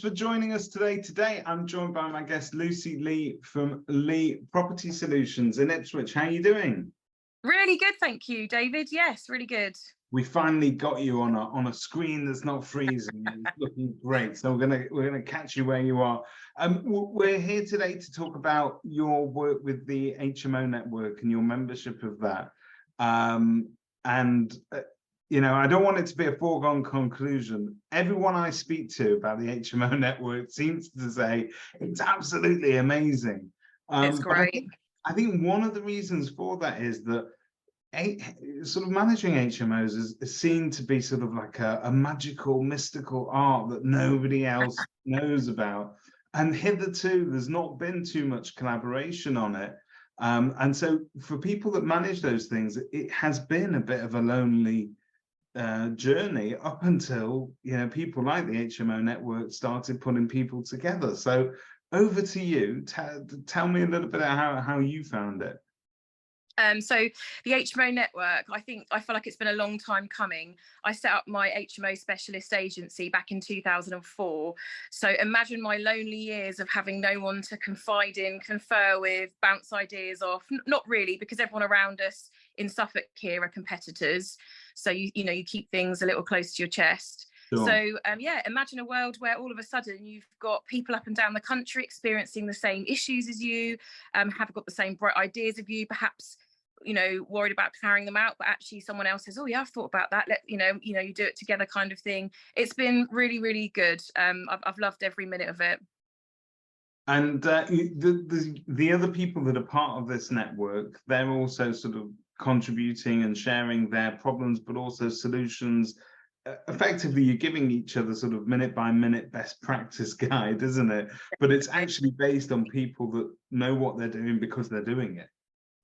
for joining us today. Today, I'm joined by my guest, Lucy Lea from Lea Property Solutions in Ipswich. How are you doing? Really good, thank you, David. Yes, really good. We finally got you on a screen that's not freezing. It's looking great. So we're gonna catch you where you are. We're here today to talk about your work with the HMO network and your membership of that. You know, I don't want it to be a foregone conclusion. Everyone I speak to about the HMO network seems to say it's absolutely amazing. It's great. I think one of the reasons for that is that sort of managing HMOs is seen to be sort of like a magical, mystical art that nobody else knows about. And hitherto, there's not been too much collaboration on it. And so for people that manage those things, it has been a bit of a lonely journey up until, you know, people like the HMO network started putting people together. So over to you. Tell me a little bit about how you found it. So the HMO network, I feel like it's been a long time coming. I set up my HMO specialist agency back in 2004. So imagine my lonely years of having no one to confide in, confer with, bounce ideas off. Not really, because everyone around us in Suffolk here are competitors. So you keep things a little close to your chest. Sure. So yeah, imagine a world where all of a sudden you've got people up and down the country experiencing the same issues as you, have got the same bright ideas of you, perhaps, you know, worried about carrying them out, but actually someone else says, oh yeah, I've thought about that. You do it together kind of thing. It's been really, really good. I've loved every minute of it. And the other people that are part of this network, they're also sort of contributing and sharing their problems, but also solutions. Effectively, you're giving each other sort of minute by minute best practice guide, isn't it? But it's actually based on people that know what they're doing because they're doing it.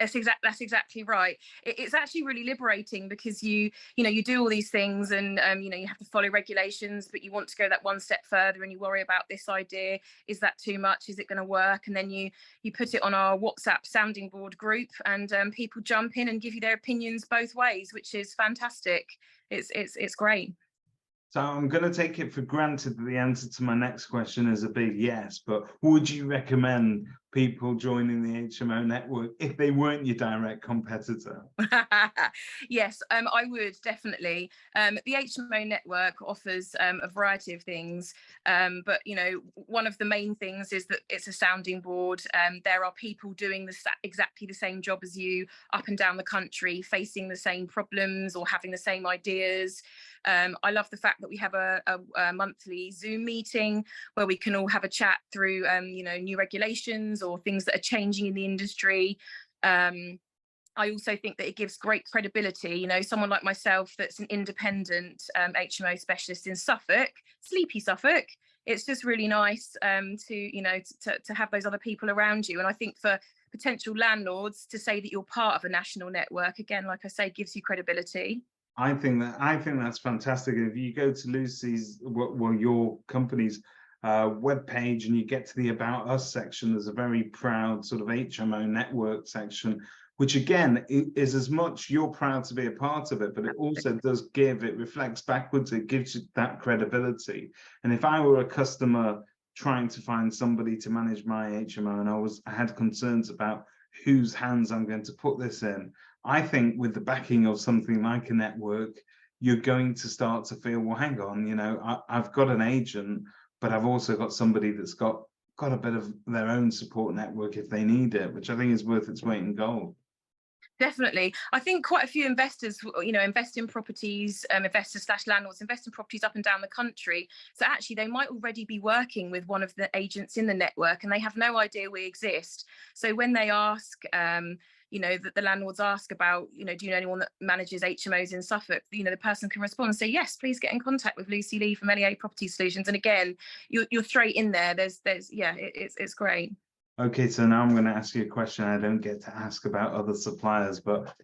That's exactly right. It's actually really liberating because you do all these things and you have to follow regulations, but you want to go that one step further and you worry about this idea. Is that too much? Is it going to work? And then you put it on our WhatsApp sounding board group, and people jump in and give you their opinions both ways, which is fantastic. It's great. So I'm going to take it for granted that the answer to my next question is a big yes, but would you recommend people joining the HMO network if they weren't your direct competitor? Yes, I would definitely. The HMO network offers a variety of things, but one of the main things is that it's a sounding board. There are people doing exactly the same job as you up and down the country, facing the same problems or having the same ideas. I love the fact that we have a monthly Zoom meeting where we can all have a chat through new regulations or things that are changing in the industry. I also think that it gives great credibility. Someone like myself that's an independent HMO specialist in Suffolk, sleepy Suffolk. It's just really nice to have those other people around you. And I think for potential landlords to say that you're part of a national network, again, like I say, gives you credibility. I think that's fantastic. If you go to Lucy's, your company's webpage, and you get to the About Us section, there's a very proud sort of HMO network section, which again is as much you're proud to be a part of it, but it also does it reflects backwards, it gives you that credibility. And if I were a customer trying to find somebody to manage my HMO and I had concerns about whose hands I'm going to put this in, I think with the backing of something like a network, you're going to start to feel, well, hang on, I've got an agent, but I've also got somebody that's got a bit of their own support network if they need it, which I think is worth its weight in gold. Definitely. I think quite a few investors, invest in properties, investors/landlords invest in properties up and down the country. So actually they might already be working with one of the agents in the network and they have no idea we exist. So when they ask, that the landlords ask about, do you know anyone that manages HMOs in Suffolk? The person can respond and say, yes, please get in contact with Lucy Lea from Lea Property Solutions. And again, you're straight in there. It's great. Okay, so now I'm going to ask you a question I don't get to ask about other suppliers, but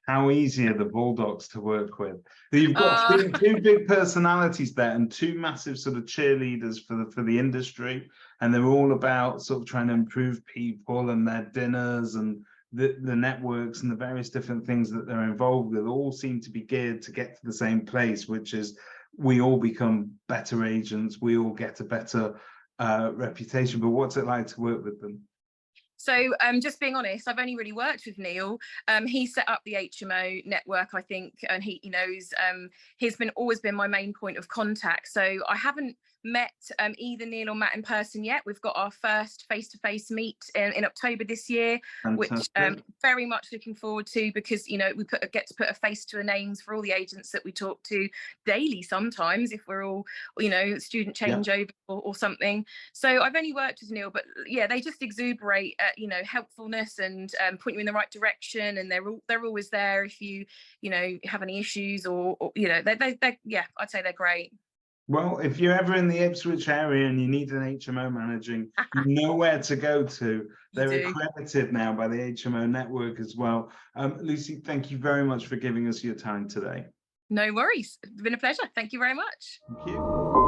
how easy are the Bulldogs to work with? You've got two big personalities there and two massive sort of cheerleaders for the industry, and they're all about sort of trying to improve people and their dinners and the networks and the various different things that they're involved with all seem to be geared to get to the same place, which is we all become better agents, we all get a better reputation. But what's it like to work with them? So just being honest, I've only really worked with Neil. He set up the HMO network, I think, and he knows he's always been my main point of contact. So I haven't met either Neil or Matt in person yet. We've got our first face-to-face meet in October this year, Fantastic. which very much looking forward to, because we get to put a face to the names for all the agents that we talk to daily sometimes, if we're all student changeover or something. So I've only worked with Neil, but yeah, they just exuberate helpfulness and point you in the right direction, and they're always there if you have any issues or they I'd say they're great. Well, if you're ever in the Ipswich area and you need an HMO managing, you know where to go to. They're accredited now by the HMO network as well. Lucy, thank you very much for giving us your time today. No worries. It's been a pleasure. Thank you very much. Thank you.